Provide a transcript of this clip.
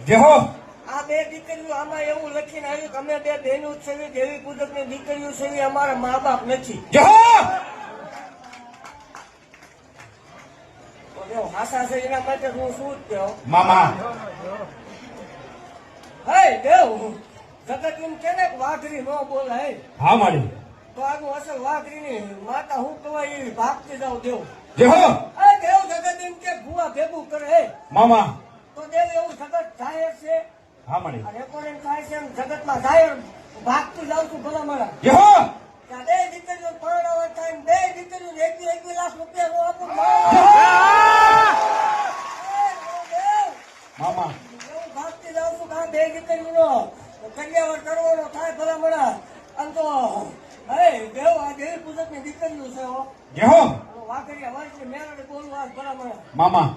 જય હો. આ બે દીકરીઓ આમાં એવું લખીને આવ્યું કે અમે બે બહેનો જ છે, દેવી પૂજક ની દીકરીઓ છે, અમારા મા બાપ નથી. જય હો. તો હાસા છે એના માટે હું શું જ કહું. મામા હે દેવ જગત એમ કે ને વાઘરી ન બોલાય હા માડી. તો આગળ અસલ વાઘરી ની માતા હું કહેવાય એ ભાગતી જાવ દેવ. જય હો. હે દેવ જગત એમ કે ભૂવા ભેગું કરે હે મામા તો દેવ એવું જગત થાય છે. હા માડી. રેકોર્ડિંગ થાય છે એમ જગતમાં જાય ભાગતું જાઉં છું ભલા મારા. જય હો. ત્યાં બે દીકરીઓ પરણાવવા થાય ને બે દીકરીઓ 21 લાખ રૂપિયા નો આપું. મામા એવું ભાગતી જાઉં છું કે આ બે દીકરીઓનો કન્યાવર કરવાનો થાય ભલા મારા. આમ તો હે દેવ આ દેવી પૂજક ની દીકરીઓ છે હો. જય હો. વાઘરિયા વર્ષની મેળાને બોલવા ભલા મારા. મામા